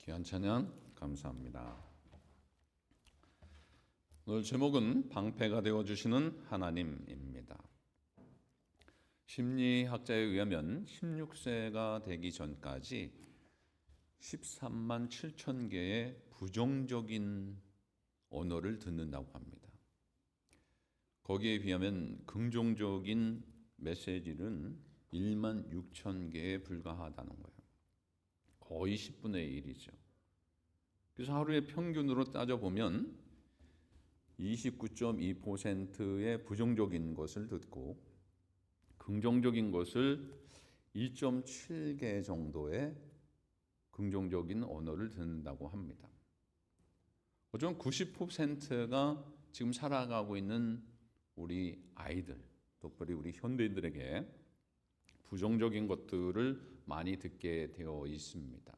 귀한 찬양 감사합니다. 오늘 제목은 방패가 되어주시는 하나님입니다. 심리학자에 의하면 16세가 되기 전까지 13만 7천 개의 부정적인 언어를 듣는다고 합니다. 거기에 비하면 긍정적인 메시지는 1만 6천 개에 불과하다는 거예요. 거의 10분의 1이죠. 그래서 하루에 평균으로 따져보면 29.2%의 부정적인 것을 듣고 긍정적인 것을 2.7개 정도의 긍정적인 언어를 듣는다고 합니다. 어쩌면 90%가 지금 살아가고 있는 우리 아이들, 특별히 우리 현대인들에게 부정적인 것들을 많이 듣게 되어 있습니다.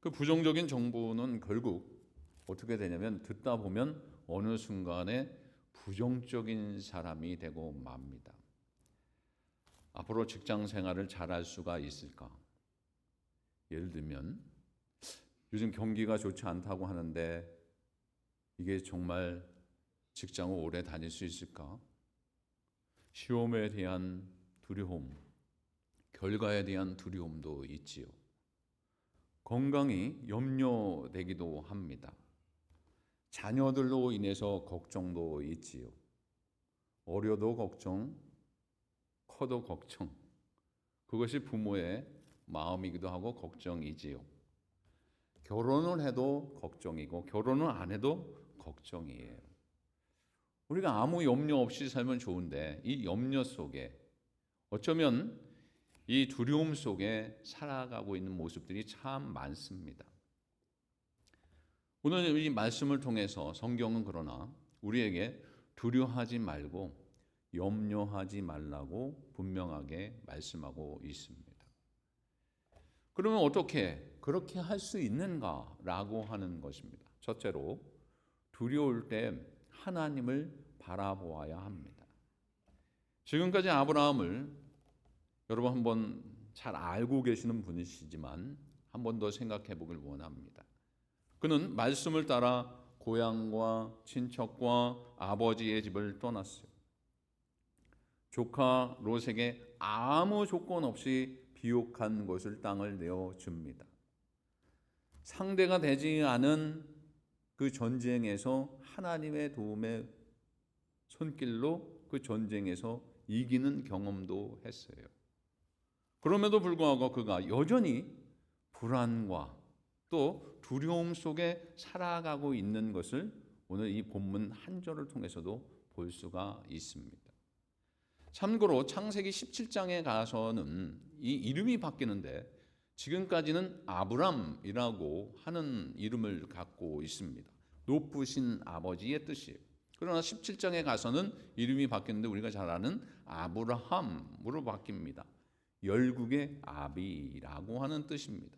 그 부정적인 정보는 결국 어떻게 되냐면 듣다 보면 어느 순간에 부정적인 사람이 되고 맙니다. 앞으로 직장 생활을 잘할 수가 있을까? 예를 들면 요즘 경기가 좋지 않다고 하는데 이게 정말 직장을 오래 다닐 수 있을까? 시험에 대한 두려움, 결과에 대한 두려움도 있지요. 건강이 염려되기도 합니다. 자녀들로 인해서 걱정도 있지요. 어려도 걱정, 커도 걱정. 그것이 부모의 마음이기도 하고 걱정이지요. 결혼을 해도 걱정이고 결혼을 안 해도 걱정이에요. 우리가 아무 염려 없이 살면 좋은데 이 염려 속에 어쩌면 이 두려움 속에 살아가고 있는 모습들이 참 많습니다. 오늘 이 말씀을 통해서 성경은 그러나 우리에게 두려워하지 말고 염려하지 말라고 분명하게 말씀하고 있습니다. 그러면 어떻게 그렇게 할 수 있는가라고 하는 것입니다. 첫째로 두려울 때 하나님을 바라보아야 합니다. 지금까지 아브라함을 여러분 한번 잘 알고 계시는 분이시지만 한 번 더 생각해 보길 원합니다. 그는 말씀을 따라 고향과 친척과 아버지의 집을 떠났어요. 조카 롯에게 아무 조건 없이 비옥한 곳을 땅을 내어줍니다. 상대가 되지 않은 그 전쟁에서 하나님의 도움의 손길로 그 전쟁에서 이기는 경험도 했어요. 그럼에도 불구하고 그가 여전히 불안과 또 두려움 속에 살아가고 있는 것을 오늘 이 본문 한 절을 통해서도 볼 수가 있습니다. 참고로 창세기 17장에 가서는 이 이름이 바뀌는데 지금까지는 아브람이라고 하는 이름을 갖고 있습니다. 높으신 아버지의 뜻이에요. 그러나 17장에 가서는 이름이 바뀌는데 우리가 잘 아는 아브라함으로 바뀝니다. 열국의 아비라고 하는 뜻입니다.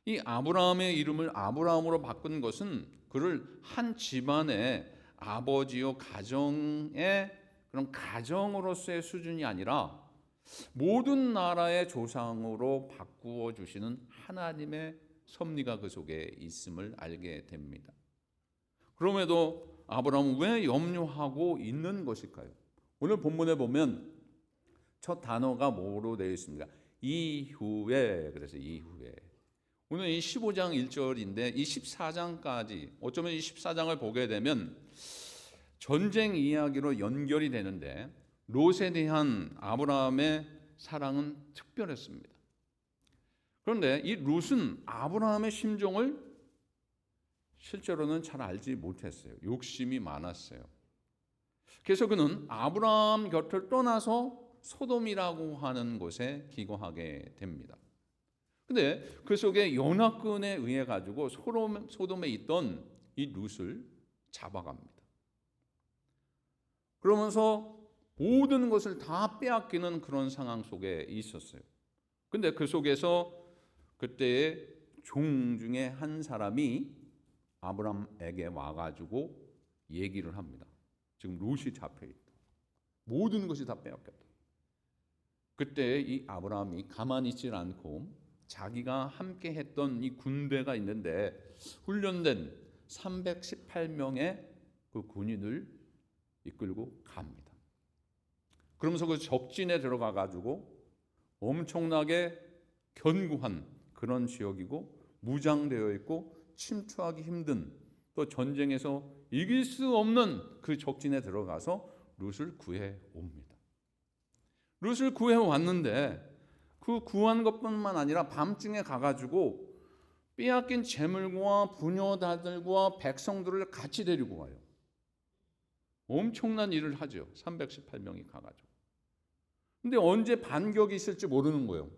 이 아브라함의 이름을 아브라함으로 바꾼 것은 그를 한 집안의 아버지요 가정의 그런 가정으로서의 수준이 아니라 모든 나라의 조상으로 바꾸어 주시는 하나님의 섭리가 그 속에 있음을 알게 됩니다. 그럼에도 아브라함은 왜 염려하고 있는 것일까요? 오늘 본문에 보면 첫 단어가 뭐로 되어 있습니까? 이후에. 그래서 이후에. 오늘 이 15장 1절인데 이 14장까지 어쩌면 이 14장을 보게 되면 전쟁 이야기로 연결이 되는데 롯에 대한 아브라함의 사랑은 특별했습니다. 그런데 이 롯은 아브라함의 심정을 실제로는 잘 알지 못했어요. 욕심이 많았어요. 그래서 그는 아브라함 곁을 떠나서 소돔이라고 하는 곳에 기거하게 됩니다. 근데 그 속에 연합군에 의해 가지고 소돔에 있던 이 롯을 잡아갑니다. 그러면서 모든 것을 다 빼앗기는 그런 상황 속에 있었어요. 근데 그 속에서 그때의 종 중에 한 사람이 아브람에게 와가지고 얘기를 합니다. 지금 롯이 잡혀있다. 모든 것이 다 빼앗겼다. 그때 이 아브라함이 가만히 있지 않고 자기가 함께 했던 이 군대가 있는데 훈련된 318명의 그 군인을 이끌고 갑니다. 그러면서 그 적진에 들어가 가지고 엄청나게 견고한 그런 지역이고 무장되어 있고 침투하기 힘든, 또 전쟁에서 이길 수 없는 그 적진에 들어가서 룻을 구해 옵니다. 룻을 구해 왔는데 그 구한 것뿐만 아니라 밤중에 가가지고 빼앗긴 재물과 부녀다들과 백성들을 같이 데리고 와요. 엄청난 일을 하죠. 318명이 가가지고. 근데 언제 반격이 있을지 모르는 거예요.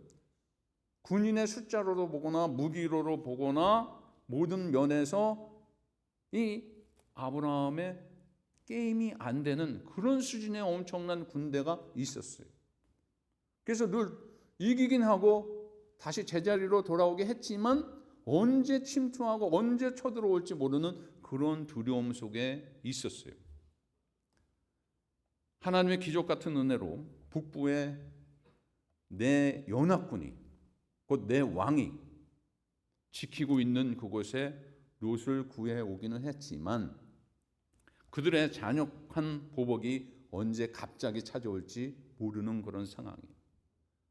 군인의 숫자로도 보거나 무기로도 보거나 모든 면에서 이 아브라함의 게임이 안 되는 그런 수준의 엄청난 군대가 있었어요. 그래서 늘 이기긴 하고 다시 제자리로 돌아오게 했지만 언제 침투하고 언제 쳐들어올지 모르는 그런 두려움 속에 있었어요. 하나님의 기적 같은 은혜로 북부에 내 연합군이, 곧 내 왕이 지키고 있는 그곳에 롯을 구해 오기는 했지만 그들의 잔혹한 보복이 언제 갑자기 찾아올지 모르는 그런 상황이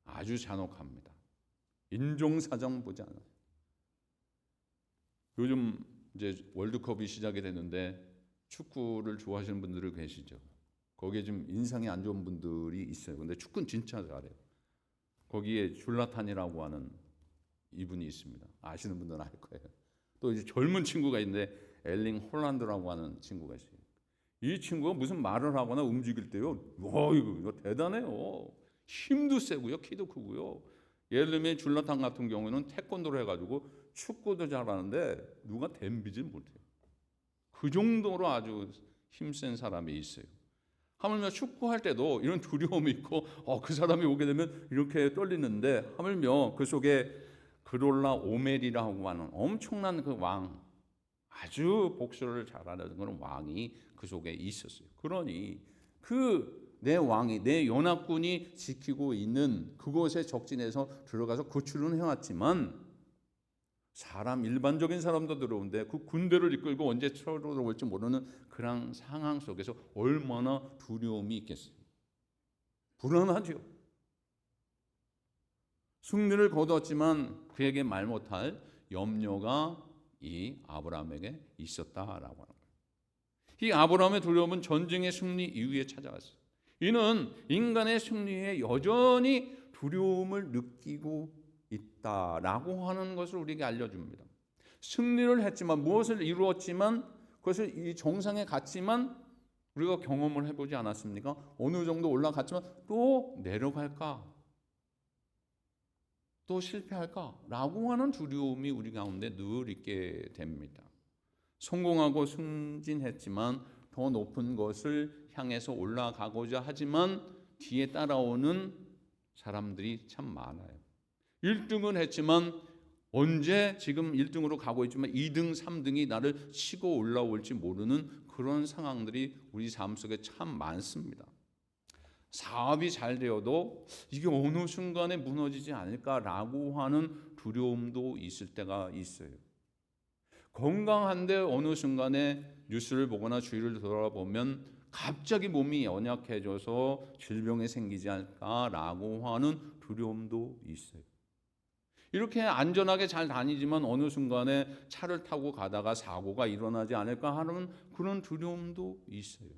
아주 잔혹합니다. 인종사정 보지 않아요. 요즘 이제 월드컵이 시작이 됐는데 축구를 좋아하시는 분들이 계시죠. 거기에 좀 인상이 안 좋은 분들이 있어요. 근데 축구는 진짜 잘해요. 거기에 줄라탄이라고 하는 이분이 있습니다. 아시는 분들은 알 거예요. 또 이제 젊은 친구가 있는데 엘링 홀란드라고 하는 친구가 있어요. 이 친구가 무슨 말을 하거나 움직일 때요, 이거 대단해요. 힘도 세고요, 키도 크고요. 예를 들면 줄라탄 같은 경우에는 태권도를 해가지고 축구도 잘하는데 누가 덤비질 못해요. 그 정도로 아주 힘센 사람이 있어요. 하물며 축구할 때도 이런 두려움이 있고 그 사람이 오게 되면 이렇게 떨리는데, 하물며 그 속에 그돌라 오멜이라고 하는 엄청난 그 왕, 아주 복수를 잘하는 그런 왕이 그 속에 있었어요. 그러니 그 내 왕이, 내 연합군이 지키고 있는 그곳의 적진에서 들어가서 구출은 해왔지만 일반적인 사람도 들어오는데 그 군대를 이끌고 언제 쳐들어올지 모르는 그런 상황 속에서 얼마나 두려움이 있겠어요. 불안하죠. 승리를 거두었지만 그에게 말 못할 염려가 이 아브라함에게 있었다라고 하는 거예요. 이 아브라함의 두려움은 전쟁의 승리 이후에 찾아왔어요. 이는 인간의 승리에 여전히 두려움을 느끼고 있다라고 하는 것을 우리에게 알려줍니다. 승리를 했지만, 무엇을 이루었지만, 그것을 이 정상에 갔지만 우리가 경험을 해보지 않았습니까? 어느 정도 올라갔지만 또 내려갈까? 또 실패할까? 라고 하는 두려움이 우리 가운데 늘 있게 됩니다. 성공하고 승진했지만 더 높은 것을 향해서 올라가고자 하지만 뒤에 따라오는 사람들이 참 많아요. 1등은 했지만 언제 지금 1등으로 가고 있지만 2등, 3등이 나를 치고 올라올지 모르는 그런 상황들이 우리 삶 속에 참 많습니다. 사업이 잘 되어도 이게 어느 순간에 무너지지 않을까라고 하는 두려움도 있을 때가 있어요. 건강한데 어느 순간에 뉴스를 보거나 주위를 돌아보면 갑자기 몸이 연약해져서 질병이 생기지 않을까라고 하는 두려움도 있어요. 이렇게 안전하게 잘 다니지만 어느 순간에 차를 타고 가다가 사고가 일어나지 않을까 하는 그런 두려움도 있어요.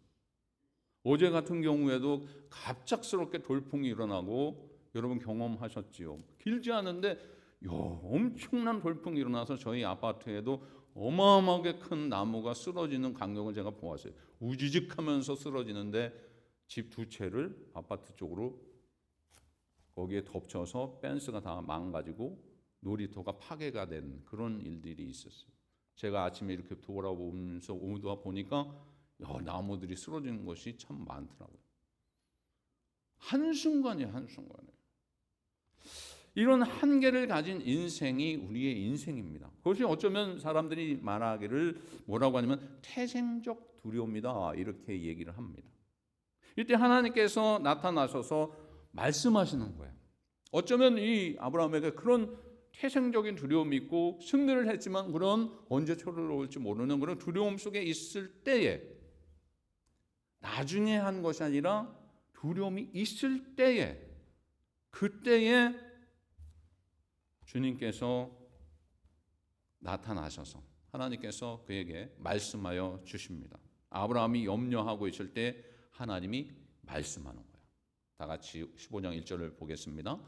어제 같은 경우에도 갑작스럽게 돌풍이 일어나고, 여러분 경험하셨지요. 길지 않은데 엄청난 돌풍이 일어나서 저희 아파트에도 어마어마하게 큰 나무가 쓰러지는 광경을 제가 보았어요. 우지직하면서 쓰러지는데 집 두 채를 아파트 쪽으로 거기에 덮쳐서 펜스가 다 망가지고 놀이터가 파괴가 된 그런 일들이 있었어요. 제가 아침에 이렇게 돌아오면서 오다 보니까 나무들이 쓰러지는 것이 참 많더라고요. 한순간에 이런 한계를 가진 인생이 우리의 인생입니다. 그것이 어쩌면 사람들이 말하기를 뭐라고 하냐면 태생적 두려움이다, 이렇게 얘기를 합니다. 이때 하나님께서 나타나셔서 말씀하시는 거예요. 어쩌면 이 아브라함에게 그런 태생적인 두려움이 있고 승리를 했지만 그런 언제 쳐들어올지 모르는 그런 두려움 속에 있을 때에, 나중에 한 것이 아니라 두려움이 있을 때에, 그때에 주님께서 나타나셔서 하나님께서 그에게 말씀하여 주십니다. 아브라함이 염려하고 있을 때 하나님이 말씀하는 거예요. 다 같이 15장 1절을 보겠습니다.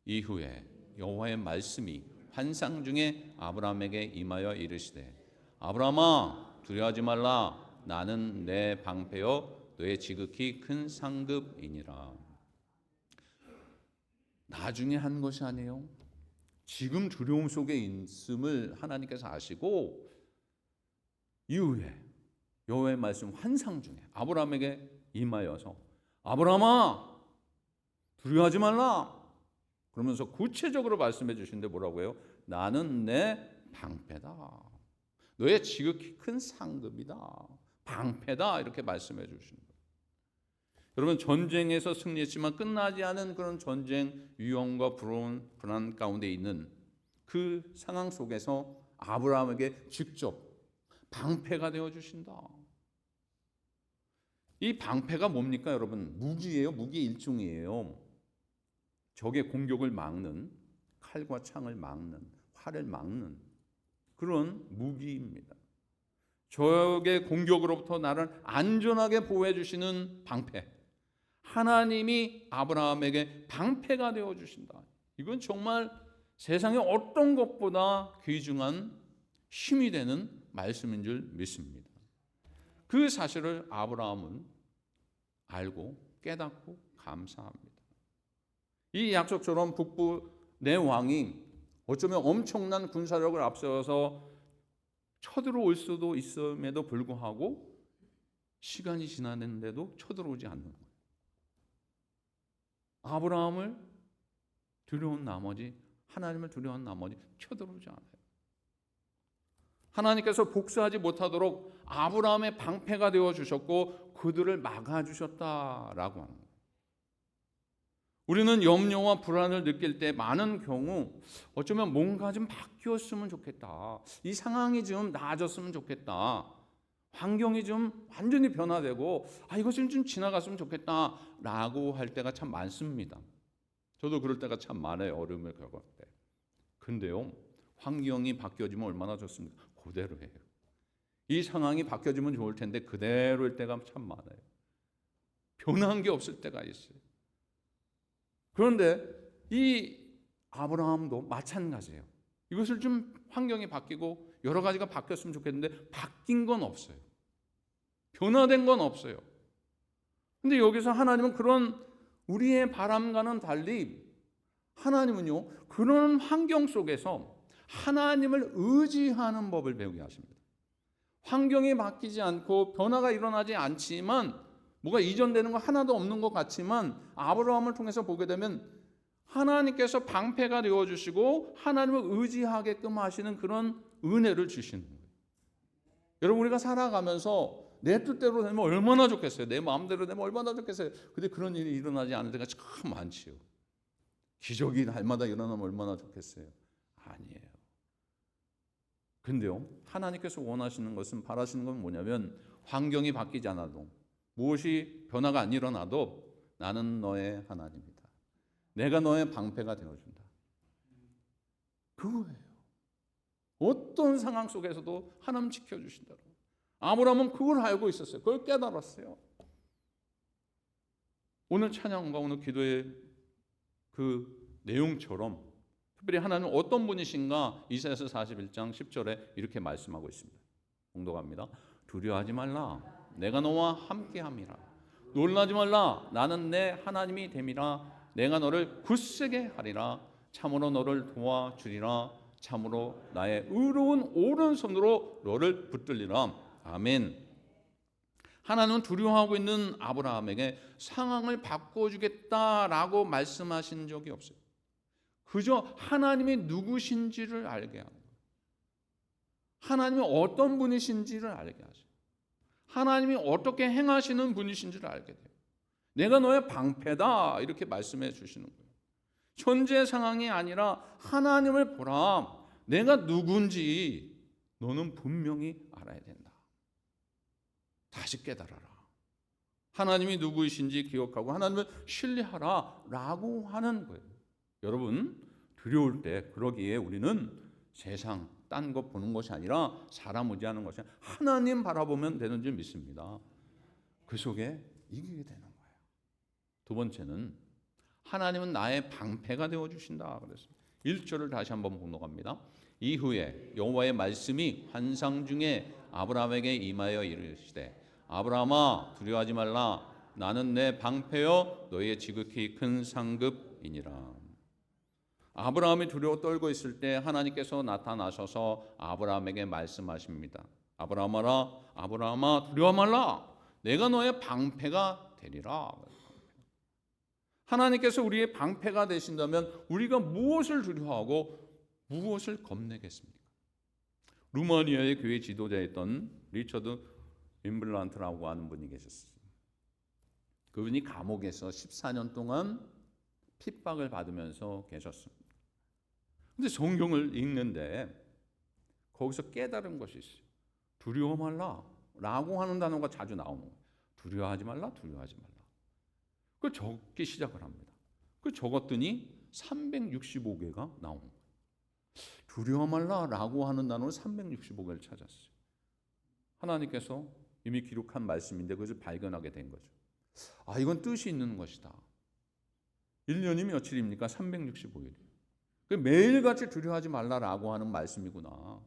이후에 여호와의 말씀이 환상 중에 아브라함에게 임하여 이르시되 아브라함아 두려워하지 말라. 나는 내 방패여 너의 지극히 큰 상급이니라. 나중에 한 것이 아니에요. 지금 두려움 속에 있음을 하나님께서 아시고 이후에 여호와의 말씀 환상 중에 아브라함에게 임하여서 아브라함아 두려워하지 말라. 그러면서 구체적으로 말씀해 주시는데 뭐라고 해요? 나는 내 방패다. 너의 지극히 큰 상급이다. 방패다. 이렇게 말씀해 주시는 거예요. 여러분, 전쟁에서 승리했지만 끝나지 않은 그런 전쟁 위험과 불안 가운데 있는 그 상황 속에서 아브라함에게 직접 방패가 되어 주신다. 이 방패가 뭡니까, 여러분? 무기예요. 무기 일종이에요. 적의 공격을 막는, 칼과 창을 막는, 활을 막는 그런 무기입니다. 적의 공격으로부터 나를 안전하게 보호해 주시는 방패. 하나님이 아브라함에게 방패가 되어 주신다. 이건 정말 세상의 어떤 것보다 귀중한 힘이 되는 말씀인 줄 믿습니다. 그 사실을 아브라함은 알고 깨닫고 감사합니다. 이 약속처럼 북부 내 왕이 어쩌면 엄청난 군사력을 앞세워서 쳐들어올 수도 있음에도 불구하고 시간이 지났는데도 쳐들어오지 않는 거예요. 아브라함을 두려운 나머지, 하나님을 두려운 나머지 쳐들어오지 않아요. 하나님께서 복수하지 못하도록 아브라함의 방패가 되어주셨고 그들을 막아주셨다라고 하는 거예요. 우리는 염려와 불안을 느낄 때 많은 경우 어쩌면 뭔가 좀 바뀌었으면 좋겠다. 이 상황이 좀 나아졌으면 좋겠다. 환경이 좀 완전히 변화되고 이것은 좀 지나갔으면 좋겠다라고 할 때가 참 많습니다. 저도 그럴 때가 참 많아요. 어려움을 겪을 때. 근데요, 환경이 바뀌어지면 얼마나 좋습니까? 그대로예요. 이 상황이 바뀌어지면 좋을 텐데 그대로일 때가 참 많아요. 변한 게 없을 때가 있어요. 그런데 이 아브라함도 마찬가지예요. 이것을 좀 환경이 바뀌고 여러 가지가 바뀌었으면 좋겠는데 바뀐 건 없어요. 변화된 건 없어요. 근데 여기서 하나님은 그런 우리의 바람과는 달리 하나님은요, 그런 환경 속에서 하나님을 의지하는 법을 배우게 하십니다. 환경이 바뀌지 않고 변화가 일어나지 않지만 뭐가 이전되는 거 하나도 없는 것 같지만 아브라함을 통해서 보게 되면 하나님께서 방패가 되어주시고 하나님을 의지하게끔 하시는 그런 은혜를 주시는 거예요. 여러분, 우리가 살아가면서 내 뜻대로 되면 얼마나 좋겠어요. 내 마음대로 되면 얼마나 좋겠어요. 근데 그런 일이 일어나지 않을 때가 참 많지요. 기적이 날마다 일어나면 얼마나 좋겠어요. 아니에요. 근데요, 하나님께서 원하시는 것은, 바라시는 건 뭐냐면 환경이 바뀌지 않아도, 무엇이 변화가 안 일어나도 나는 너의 하나님이다. 내가 너의 방패가 되어준다. 그거예요. 어떤 상황 속에서도 하나님 지켜주신다고. 아브라함은 그걸 알고 있었어요. 그걸 깨달았어요. 오늘 찬양과 오늘 기도의 그 내용처럼 특별히 하나님은 어떤 분이신가 이사야서 41장 10절에 이렇게 말씀하고 있습니다. 봉독합니다. 두려워하지 말라. 내가 너와 함께함이라. 놀라지 말라. 나는 내 하나님이 됨이라. 내가 너를 굳세게 하리라. 참으로 너를 도와주리라. 참으로 나의 의로운 오른손으로 너를 붙들리라. 아멘. 하나님은 두려워하고 있는 아브라함에게 상황을 바꿔주겠다라고 말씀하신 적이 없어요. 그저 하나님이 누구신지를 알게 하는 거예요. 하나님이 어떤 분이신지를 알게 하셔요. 하나님이 어떻게 행하시는 분이신지를 알게 돼요. 내가 너의 방패다 이렇게 말씀해 주시는 거예요. 현재 상황이 아니라 하나님을 보라. 내가 누군지 너는 분명히 알아야 된다. 다시 깨달아라. 하나님이 누구이신지 기억하고 하나님을 신뢰하라 라고 하는 거예요. 여러분, 두려울 때 그러기에 우리는 세상 딴 거 보는 것이 아니라 사람 의지하는 것이 아니라 하나님 바라보면 되는 줄 믿습니다. 그 속에 이기게 되는 거예요. 두 번째는 하나님은 나의 방패가 되어주신다 그랬습니다. 1절을 다시 한번 봉독합니다. 이후에 여호와의 말씀이 환상 중에 아브라함에게 임하여 이르시되 아브라함아 두려워하지 말라. 나는 내 방패여 너희의 지극히 큰 상급이니라. 아브라함이 두려워 떨고 있을 때 하나님께서 나타나셔서 아브라함에게 말씀하십니다. 아브라함아 두려워 말라. 내가 너의 방패가 되리라. 하나님께서 우리의 방패가 되신다면 우리가 무엇을 두려워하고 무엇을 겁내겠습니까? 루마니아의 교회 지도자였던 리처드 윈블란트라고 하는 분이 계셨어요. 그분이 감옥에서 14년 동안 핍박을 받으면서 계셨습니다. 근데 성경을 읽는데 거기서 깨달은 것이 있어요. 두려워 말라 라고 하는 단어가 자주 나오는 거예요. 두려워하지 말라. 그걸 적기 시작을 합니다. 그 적었더니 365개가 나오는 거예요. 두려워 말라 라고 하는 단어를 365개를 찾았어요. 하나님께서 이미 기록한 말씀인데 그것을 발견하게 된 거죠. 아, 이건 뜻이 있는 것이다. 1년이 며칠입니까? 365일. 매일같이 두려워하지 말라라고 하는 말씀이구나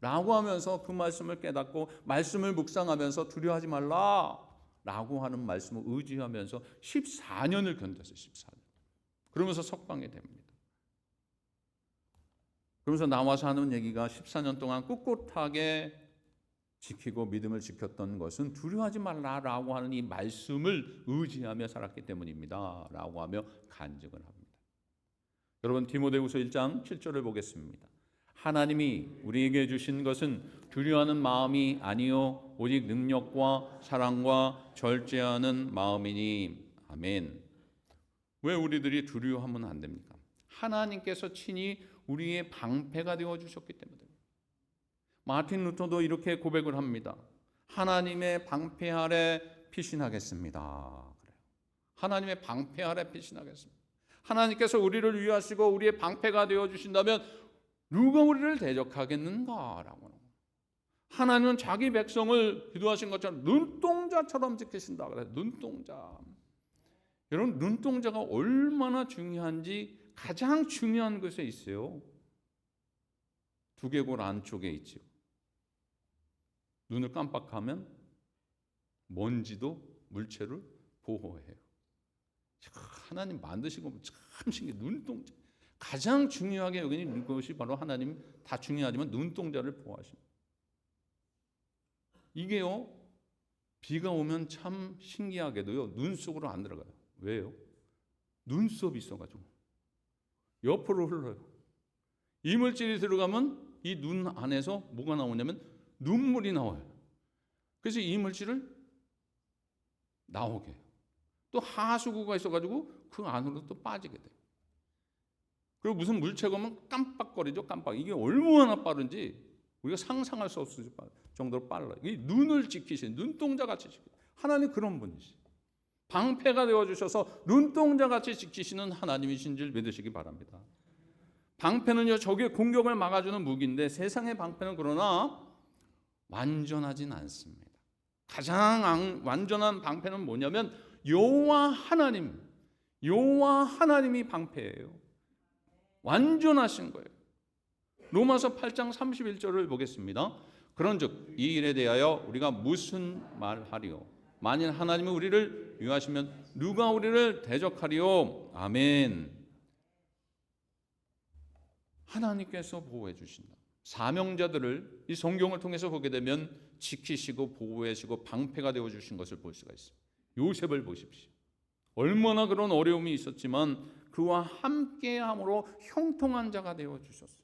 라고 하면서 그 말씀을 깨닫고 말씀을 묵상하면서 두려워하지 말라라고 하는 말씀을 의지하면서 14년을 견뎠어요. 14년. 그러면서 석방이 됩니다. 그러면서 나와서 하는 얘기가 14년 동안 꿋꿋하게 지키고 믿음을 지켰던 것은 두려워하지 말라라고 하는 이 말씀을 의지하며 살았기 때문입니다 라고 하며 간증을 합니다. 여러분, 디모데후서 1장 7절을 보겠습니다. 하나님이 우리에게 주신 것은 두려워하는 마음이 아니요 오직 능력과 사랑과 절제하는 마음이니. 아멘. 왜 우리들이 두려워하면 안 됩니까? 하나님께서 친히 우리의 방패가 되어주셨기 때문에. 마틴 루터도 이렇게 고백을 합니다. 하나님의 방패 아래 피신하겠습니다. 그래요. 하나님의 방패 아래 피신하겠습니다. 하나님께서 우리를 위하시고 우리의 방패가 되어주신다면 누가 우리를 대적하겠는가라고. 하나님은 자기 백성을 기도하신 것처럼 눈동자처럼 지키신다 그래요. 눈동자. 여러분, 눈동자가 얼마나 중요한지 가장 중요한 것에 있어요. 두개골 안쪽에 있죠. 눈을 깜빡하면 먼지도 물체를 보호해요. 하나님 만드신 거 참 신기해. 눈동자. 가장 중요하게 여기는 것이 바로 하나님 다 중요하지만 눈동자를 보호하십니다. 이게요. 비가 오면 참 신기하게도요. 눈 속으로 안 들어가요. 왜요? 눈썹이 있어가지고 옆으로 흘러요. 이물질이 들어가면 이 눈 안에서 뭐가 나오냐면 눈물이 나와요. 그래서 이물질을 나오게 해요. 또 하수구가 있어가지고 그 안으로 또 빠지게 돼요. 그리고 무슨 물체가 오면 깜빡거리죠. 깜빡. 이게 얼마나 빠른지 우리가 상상할 수 없을 정도로 빨라요. 이 눈을 지키신 눈동자같이 지키시는 하나님, 그런 분이시. 방패가 되어주셔서 눈동자같이 지키시는 하나님이신 줄 믿으시기 바랍니다. 방패는요, 적의 공격을 막아주는 무기인데 세상의 방패는 그러나 완전하진 않습니다. 가장 완전한 방패는 뭐냐면 여호와 하나님이 방패예요. 완전하신 거예요. 로마서 8장 31절을 보겠습니다. 그런즉 이 일에 대하여 우리가 무슨 말하리요? 만일 하나님이 우리를 위하시면 누가 우리를 대적하리요? 아멘. 하나님께서 보호해 주신다. 사명자들을 이 성경을 통해서 보게 되면 지키시고 보호해 주시고 방패가 되어 주신 것을 볼 수가 있어요. 요셉을 보십시오. 얼마나 그런 어려움이 있었지만 그와 함께함으로 형통한 자가 되어 주셨어요.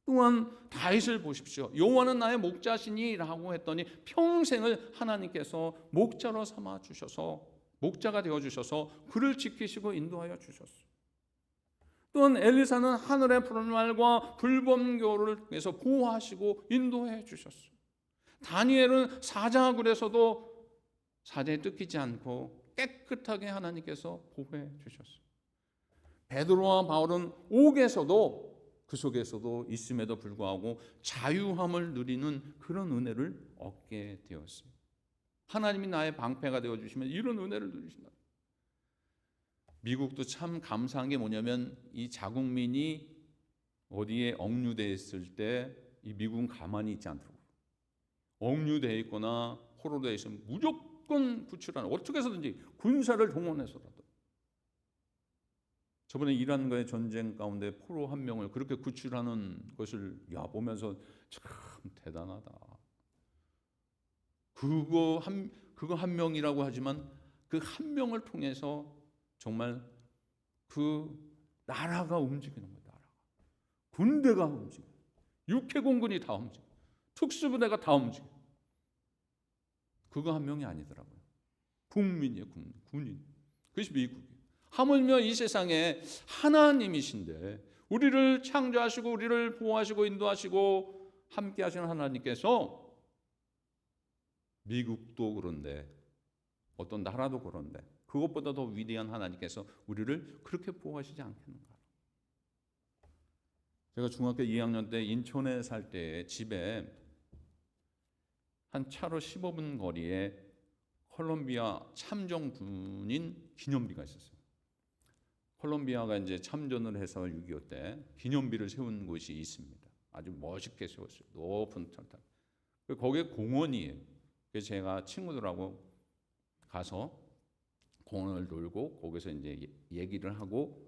또한 다윗을 보십시오. 여호와는 나의 목자시니라고 했더니 평생을 하나님께서 목자로 삼아 주셔서 목자가 되어 주셔서 그를 지키시고 인도하여 주셨어요. 또한 엘리사는 하늘의 불말과 불번교를 통해서 보호하시고 인도해 주셨어요. 다니엘은 사자굴에서도 사자에 뜯기지 않고 깨끗하게 하나님께서 보호해 주셨어요. 베드로와 바울은 옥에서도 그 속에서도 있음에도 불구하고 자유함을 누리는 그런 은혜를 얻게 되었어요. 하나님이 나의 방패가 되어주시면 이런 은혜를 누리신다. 미국도 참 감사한 게 뭐냐면 이 자국민이 어디에 억류되어 있을 때 이 미국은 가만히 있지 않더라고요. 억류되어 있거나 포로되어 있으면 무조건 구출하는, 어떻게 해서든지 군사를 동원해서라도. 저번에 이란과의 전쟁 가운데 포로 한 명을 그렇게 구출하는 것을 보면서 참 대단하다. 그거 한 명이라고 하지만 그 한 명을 통해서 정말 그 나라가 움직이는 거예요. 나라가. 군대가 움직여요. 육해공군이 다 움직여요. 특수부대가 다 움직여요. 그거 한 명이 아니더라고요. 국민이에요. 군인. 그것이 미국이에요. 하물며 이 세상에 하나님이신데 우리를 창조하시고 우리를 보호하시고 인도하시고 함께 하시는 하나님께서 미국도 그런데 어떤 나라도 그런데 그것보다 더 위대한 하나님께서 우리를 그렇게 보호하시지 않겠는가. 제가 중학교 2학년 때 인천에 살 때 집에 한 차로 15분 거리에 콜롬비아 참정군인 기념비가 있었어요. 콜롬비아가 이제 참전을 해서 6.25 때 기념비를 세운 곳이 있습니다. 아주 멋있게 세웠어요. 높은 철탑. 거기에 공원이에요. 그래서 제가 친구들하고 가서 공원을 돌고 거기서 이제 얘기를 하고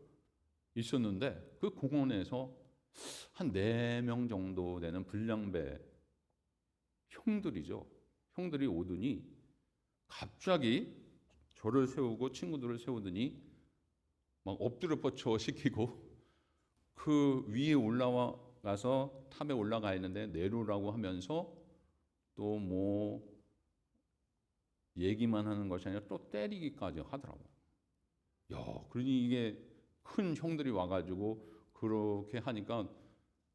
있었는데 그 공원에서 한 4명 정도 되는 불량배 형들이 오더니 갑자기 저를 세우고 친구들을 세우더니 막 엎드려 뻗쳐 시키고 그 위에 올라가서 탑에 올라가 있는데 내려오라고 하면서 또 뭐 얘기만 하는 것이 아니라 또 때리기까지 하더라고요. 그러니 이게 큰 형들이 와가지고 그렇게 하니까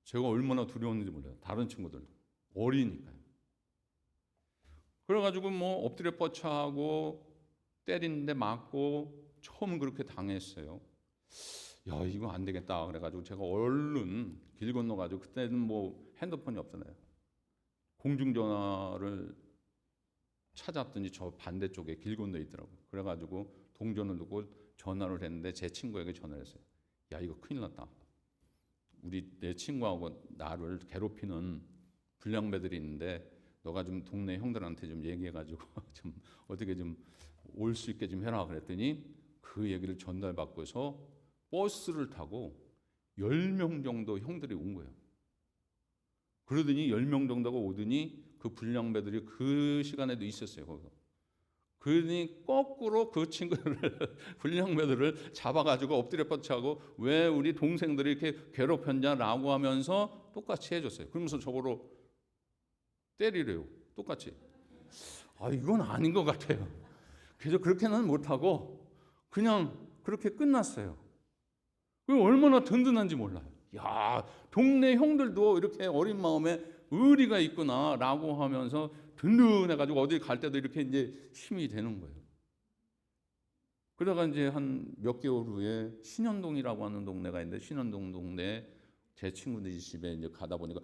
제가 얼마나 두려웠는지 몰라요. 다른 친구들 어리니까요. 그래가지고 뭐 엎드려 뻗쳐하고 때리는데 맞고 처음 그렇게 당했어요. 이거 안 되겠다. 그래가지고 제가 얼른 길 건너가지고 그때는 뭐 핸드폰이 없잖아요. 공중전화를 찾았더니 저 반대쪽에 길 건너에 있더라고요. 그래가지고 동전을 두고 전화를 했는데 제 친구에게 전화를 했어요. 이거 큰일 났다. 내 친구하고 나를 괴롭히는 불량배들이 있는데 너가 좀 동네 형들한테 좀 얘기해가지고 좀 어떻게 좀 올 수 있게 좀 해라. 그랬더니 그 얘기를 전달받고서 버스를 타고 10명 정도 형들이 온 거예요. 그러더니 10명 정도가 오더니 그 불량배들이 그 시간에도 있었어요. 거기서. 그러더니 거꾸로 그 친구를 불량배들을 잡아가지고 엎드려 뻗쳐하고 왜 우리 동생들이 이렇게 괴롭혔냐라고 하면서 똑같이 해줬어요. 그러면서 저거로 때리래요. 똑같이. 이건 아닌 것 같아요. 그래서 그렇게는 못하고 그냥 그렇게 끝났어요. 그 얼마나 든든한지 몰라요. 동네 형들도 이렇게 어린 마음에 의리가 있구나라고 하면서 든든해가지고 어디 갈 때도 이렇게 이제 힘이 되는 거예요. 그러다가 이제 한 몇 개월 후에 신현동이라고 하는 동네가 있는데 신현동 동네 제 친구들 집에 이제 가다 보니까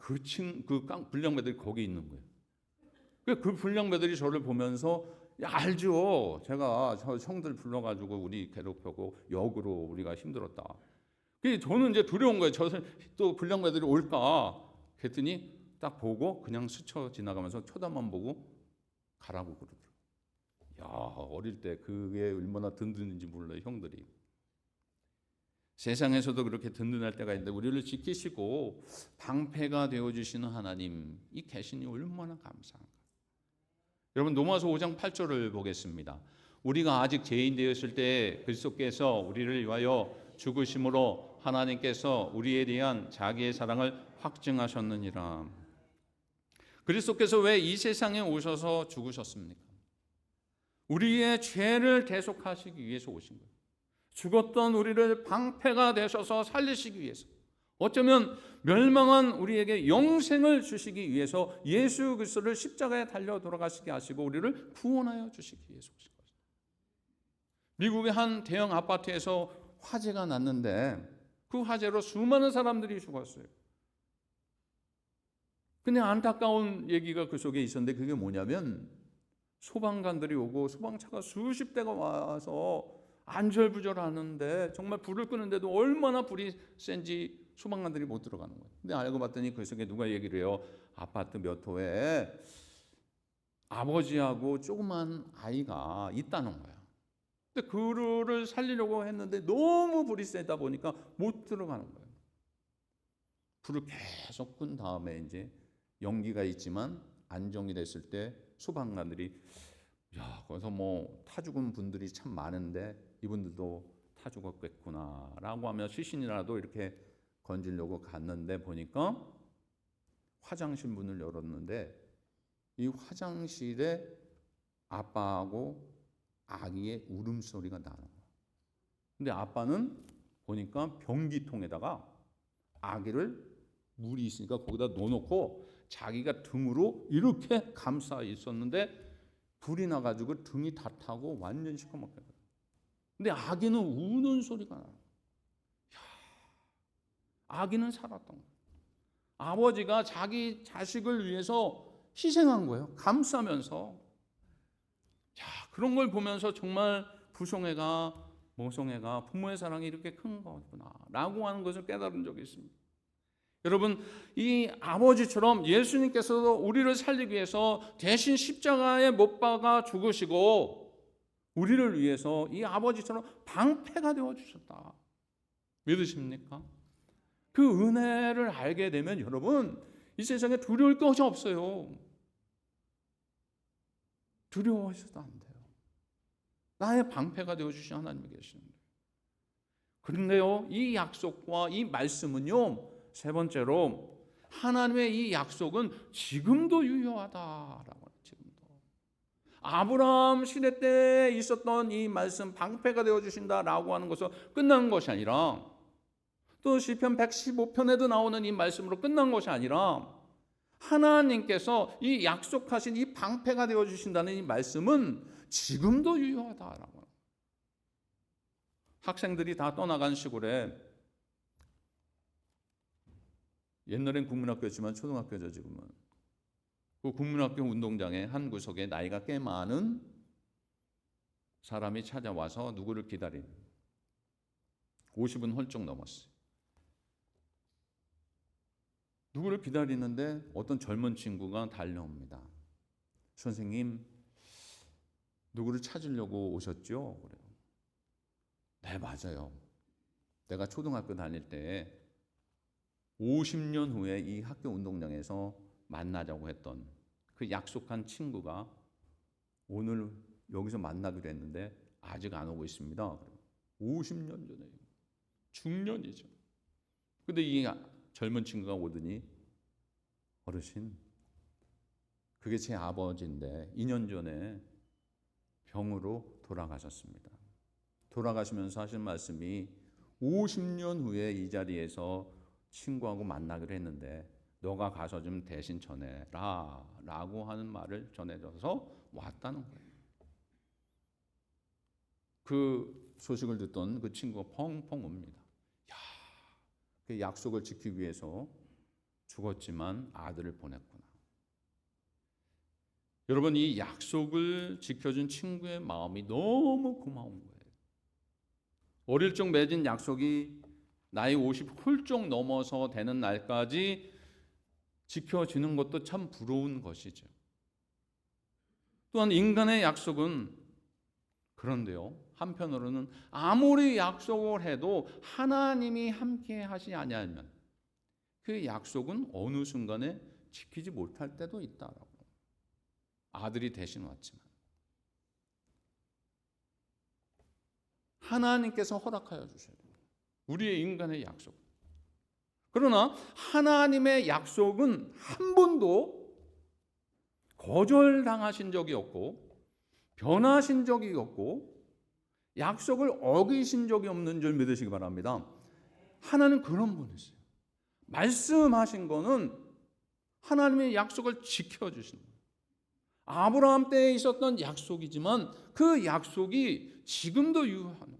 그 불량배들이 거기 있는 거예요. 그 불량배들이 저를 보면서 알죠. 제가 저 형들 불러가지고 우리 괴롭히고 역으로 우리가 힘들었다. 저는 이제 두려운 거예요. 또 불량배들이 올까. 그랬더니 딱 보고 그냥 스쳐 지나가면서 쳐다만 보고 가라고 그러더라고요. 어릴 때 그게 얼마나 든든한지 몰라요. 형들이. 세상에서도 그렇게 든든할 때가 있는데 우리를 지키시고 방패가 되어주시는 하나님 이 계시니 얼마나 감사한가. 여러분 로마서 5장 8절을 보겠습니다. 우리가 아직 죄인 되었을 때 그리스도께서 우리를 위하여 죽으심으로 하나님께서 우리에 대한 자기의 사랑을 확증하셨느니라. 그리스도께서 왜 이 세상에 오셔서 죽으셨습니까? 우리의 죄를 대속하시기 위해서 오신 거예요. 죽었던 우리를 방패가 되셔서 살리시기 위해서, 어쩌면 멸망한 우리에게 영생을 주시기 위해서 예수 그리스도를 십자가에 달려 돌아가시게 하시고 우리를 구원하여 주시기 위해서 오신 것입니다. 미국의 한 대형 아파트에서 화재가 났는데 그 화재로 수많은 사람들이 죽었어요. 근데 안타까운 얘기가 그 속에 있었는데, 그게 뭐냐면 소방관들이 오고 소방차가 수십 대가 와서 안절부절하는데, 정말 불을 끄는데도 얼마나 불이 센지 소방관들이 못 들어가는 거예요. 근데 알고 봤더니 그 속에 누가 얘기를 해요. 아파트 몇 호에 아버지하고 조그만 아이가 있다는 거야. 근데 그를 살리려고 했는데 너무 불이 세다 보니까 못 들어가는 거예요. 불을 계속 끈 다음에 이제 연기가 있지만 안정이 됐을 때 소방관들이, 야, 거기서 뭐 타 죽은 분들이 참 많은데 이분들도 타 죽었겠구나 라고 하며 시신이라도 이렇게 건지려고 갔는데, 보니까 화장실 문을 열었는데 이 화장실에 아빠하고 아기의 울음소리가 나는 거예요. 근데 아빠는 보니까 변기통에다가 아기를, 물이 있으니까 거기다 넣어놓고 자기가 등으로 이렇게 감싸 있었는데 불이 나가지고 등이 다 타고 완전 시커멓게 됐어요. 근데 아기는 우는 소리가 나요. 아기는 살았던 거예요. 아버지가 자기 자식을 위해서 희생한 거예요. 감싸면서. 자, 그런 걸 보면서 정말 부송애가 모성애가 부모의 사랑이 이렇게 큰 거구나 라고 하는 것을 깨달은 적이 있습니다. 여러분, 이 아버지처럼 예수님께서도 우리를 살리기 위해서 대신 십자가에 못 박아 죽으시고 우리를 위해서 이 아버지처럼 방패가 되어주셨다. 믿으십니까? 그 은혜를 알게 되면 여러분, 이 세상에 두려울 것이 없어요. 두려워하셔도 안 돼요. 나의 방패가 되어주신 하나님이 계시는데. 그런데요, 이 약속과 이 말씀은요, 세 번째로 하나님의 이 약속은 지금도 유효하다라고. 지금도 아브라함 시대 때 있었던 이 말씀, 방패가 되어주신다라고 하는 것은 끝난 것이 아니라, 또 시편 115편에도 나오는 이 말씀으로 끝난 것이 아니라, 하나님께서 이 약속하신 이 방패가 되어주신다는 이 말씀은 지금도 유효하다라고. 학생들이 다 떠나간 시골에, 옛날엔 국민학교였지만 초등학교죠 지금은, 그 국민학교 운동장에 한 구석에 나이가 꽤 많은 사람이 찾아와서 누구를 기다린, 50은 훌쩍 넘었어요. 누구를 기다리는데 어떤 젊은 친구가 달려옵니다. 선생님, 누구를 찾으려고 오셨죠? 그래요. 네, 맞아요. 내가 초등학교 다닐 때 50년 후에 이 학교 운동장에서 만나자고 했던 그 약속한 친구가 오늘 여기서 만나기로 했는데 아직 안 오고 있습니다. 50년 전에, 중년이죠. 근데 이 젊은 친구가 오더니, 어르신, 그게 제 아버지인데 2년 전에 병으로 돌아가셨습니다. 돌아가시면서 하신 말씀이 50년 후에 이 자리에서 친구하고 만나기로 했는데 너가 가서 좀 대신 전해라 라고 하는 말을 전해줘서 왔다는 거예요. 그 소식을 듣던 그 친구가 펑펑 웁니다. 야, 그 약속을 지키기 위해서 죽었지만 아들을 보냈구나. 여러분, 이 약속을 지켜준 친구의 마음이 너무 고마운 거예요. 어릴 적 맺은 약속이 나이 50 훌쩍 넘어서 되는 날까지 지켜지는 것도 참 부러운 것이죠. 또한 인간의 약속은 그런데요, 한편으로는 아무리 약속을 해도 하나님이 함께 하시지 아니하면 그 약속은 어느 순간에 지키지 못할 때도 있다라고. 아들이 대신 왔지만 하나님께서 허락하여 주셔야 됩니다. 우리의 인간의 약속. 그러나 하나님의 약속은 한 번도 거절당하신 적이 없고 변하신 적이 없고 약속을 어기신 적이 없는 줄 믿으시기 바랍니다. 하나님 그런 분이세요. 말씀하신 거는 하나님의 약속을 지켜주시는 거예요. 아브라함 때에 있었던 약속이지만 그 약속이 지금도 유효한 거예요.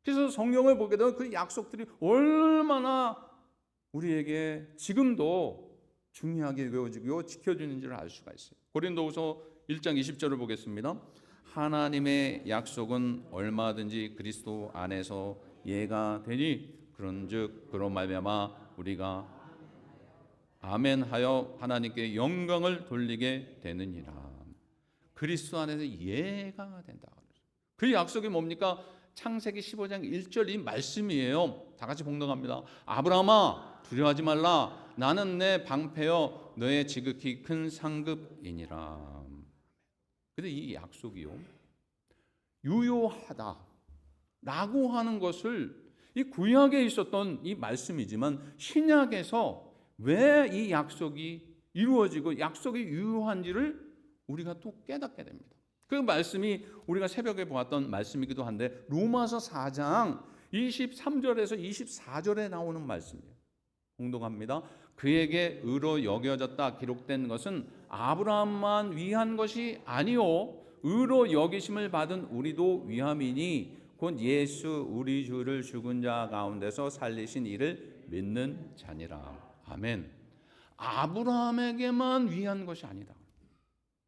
그래서 성경을 보게 되면 그 약속들이 얼마나 우리에게 지금도 중요하게 여겨지고 지켜지는지를 알 수가 있어요. 고린도후서 1장 20절을 보겠습니다. 하나님의 약속은 얼마든지 그리스도 안에서 예가 되니 그런즉 그로 말미암아 우리가 아멘하여 하나님께 영광을 돌리게 되느니라. 그리스도 안에서 예가 된다. 그 약속이 뭡니까? 창세기 15장 1절 이 말씀이에요. 다 같이 봉독합니다. 아브라함아 두려워하지 말라. 나는 내 방패여 너의 지극히 큰 상급이니라. 근데 이 약속이요 유효하다라고 하는 것을 이 구약에 있었던 이 말씀이지만 신약에서 왜 이 약속이 이루어지고 약속이 유효한지를 우리가 또 깨닫게 됩니다. 그 말씀이 우리가 새벽에 보았던 말씀이기도 한데 로마서 4장 23절에서 24절에 나오는 말씀이에요. 공독합니다. 그에게 의로 여겨졌다 기록된 것은 아브라함만 위한 것이 아니요 의로 여기심을 받은 우리도 위함이니 곧 예수 우리 주를 죽은 자 가운데서 살리신 이를 믿는 자니라. 아멘. 아브라함에게만 위한 것이 아니다.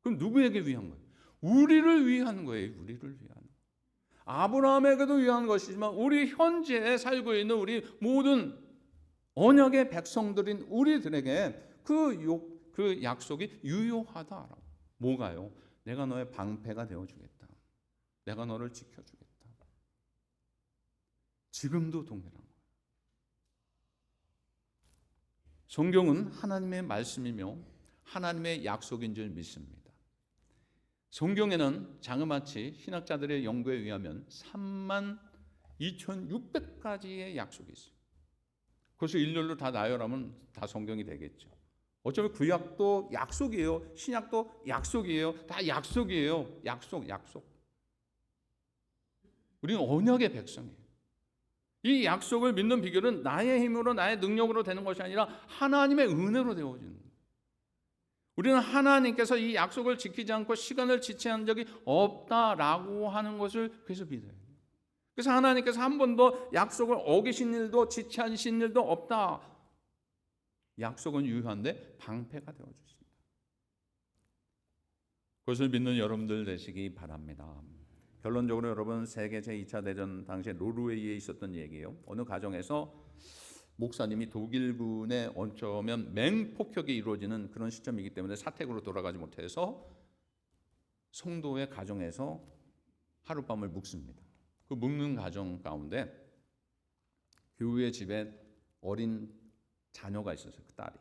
그럼 누구에게 위한 거예요? 우리를 위한 거예요. 우리를 위한. 아브라함에게도 위한 것이지만 우리 현재 살고 있는 우리 모든 언약의 백성들인 우리들에게 그 약속이 유효하다. 뭐가요? 내가 너의 방패가 되어주겠다. 내가 너를 지켜주겠다. 지금도 동일한 거예요. 성경은 하나님의 말씀이며 하나님의 약속인 줄 믿습니다. 성경에는 자그마치 신학자들의 연구에 의하면 32,600가지의 약속이 있어요. 그것을 일렬로 다 나열하면 다 성경이 되겠죠. 어쩌면 구약도 약속이에요. 신약도 약속이에요. 다 약속이에요. 약속. 우리는 언약의 백성이에요. 이 약속을 믿는 비결은 나의 힘으로 나의 능력으로 되는 것이 아니라 하나님의 은혜로 되어지는 거예요. 우리는 하나님께서 이 약속을 지키지 않고 시간을 지체한 적이 없다라고 하는 것을 그래서 믿어요. 그래서 하나님께서 한 번도 약속을 어기신 일도 지체하신 일도 없다. 약속은 유효한데 방패가 되어주십니다. 그것을 믿는 여러분들 되시기 바랍니다. 결론적으로 여러분 세계 제2차 대전 당시에 노르웨이에 있었던 얘기예요. 어느 가정에서 목사님이 독일군에 어쩌면 맹폭격이 이루어지는 그런 시점이기 때문에 사택으로 돌아가지 못해서 성도의 가정에서 하룻밤을 묵습니다. 그 묵는 가정 가운데 교우의 집에 어린 자녀가 있었어요. 그 딸이.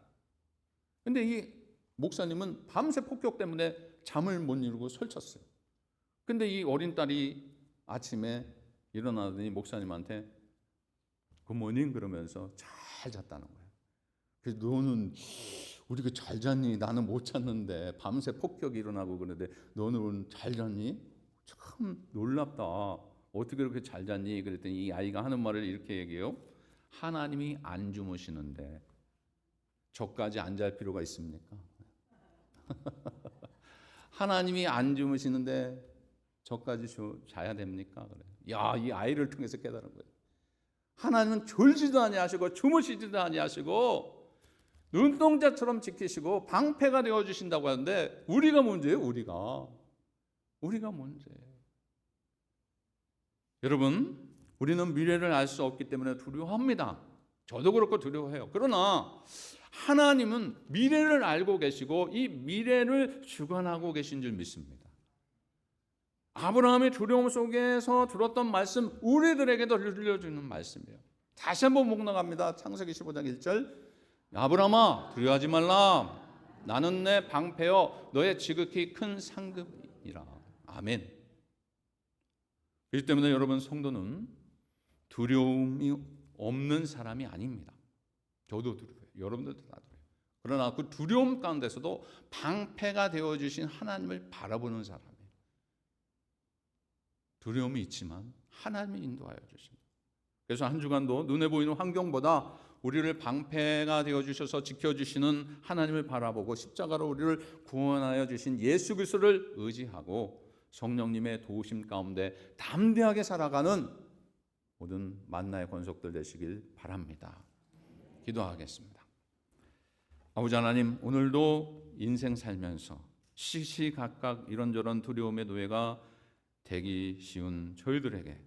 근데 이 목사님은 밤새 폭격 때문에 잠을 못 이루고 설쳤어요. 근데 이 어린 딸이 아침에 일어나더니 목사님한테 굿모닝 그러면서 잘 잤다는 거예요. 그래서 너는 우리가 잘 잤니? 나는 못 잤는데 밤새 폭격이 일어나고 그러는데 너는 잘 잤니? 참 놀랍다. 어떻게 그렇게 잘 잤니? 그랬더니 이 아이가 하는 말을 이렇게 얘기해요. 하나님이 안 주무시는데 저까지 안 잘 필요가 있습니까? 하나님이 안 주무시는데 저까지 자야 됩니까? 그래. 야, 이 아이를 통해서 깨달은 거예요. 하나님은 졸지도 아니하시고 주무시지도 아니하시고 눈동자처럼 지키시고 방패가 되어 주신다고 하는데 우리가 문제예요. 우리가 문제예요. 여러분, 우리는 미래를 알 수 없기 때문에 두려워합니다. 저도 그렇고 두려워해요. 그러나 하나님은 미래를 알고 계시고 이 미래를 주관하고 계신 줄 믿습니다. 아브라함의 두려움 속에서 들었던 말씀 우리들에게도 들려주는 말씀이에요. 다시 한번 묵상합니다. 창세기 15장 1절 아브라함아 두려워하지 말라. 나는 내 방패여 너의 지극히 큰 상급이라. 아멘. 그렇기 때문에 여러분 성도는 두려움이 없는 사람이 아닙니다. 저도 두려워요. 여러분들도 다 두려워요. 그러나 그 두려움 가운데서도 방패가 되어주신 하나님을 바라보는 사람이에요. 두려움이 있지만 하나님이 인도하여 주십니다. 그래서 한 주간도 눈에 보이는 환경보다 우리를 방패가 되어주셔서 지켜주시는 하나님을 바라보고 십자가로 우리를 구원하여 주신 예수 그리스도를 의지하고 성령님의 도우심 가운데 담대하게 살아가는 모든 만나의 권속들 되시길 바랍니다. 기도하겠습니다. 아버지 하나님, 오늘도 인생 살면서 시시각각 이런저런 두려움의 노예가 되기 쉬운 저희들에게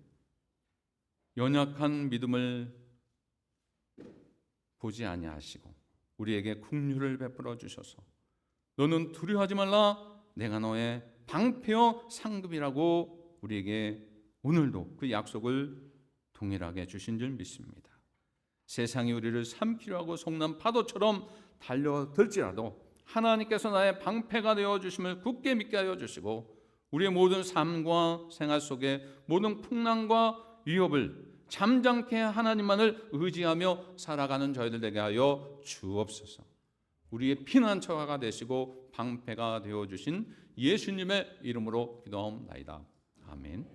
연약한 믿음을 보지 아니하시고 우리에게 긍휼을 베풀어 주셔서 너는 두려워하지 말라, 내가 너의 방패여 상급이라고 우리에게 오늘도 그 약속을 동일하게 주신 줄 믿습니다. 세상이 우리를 삼키려 하고 속난 파도처럼 달려들지라도 하나님께서 나의 방패가 되어 주심을 굳게 믿게 하여 주시고 우리의 모든 삶과 생활 속에 모든 풍랑과 위협을 잠잠케 하나님만을 의지하며 살아가는 저희들 되게 하여 주옵소서. 우리의 피난처가 되시고 방패가 되어 주신 예수님의 이름으로 기도하옵나이다. 아멘.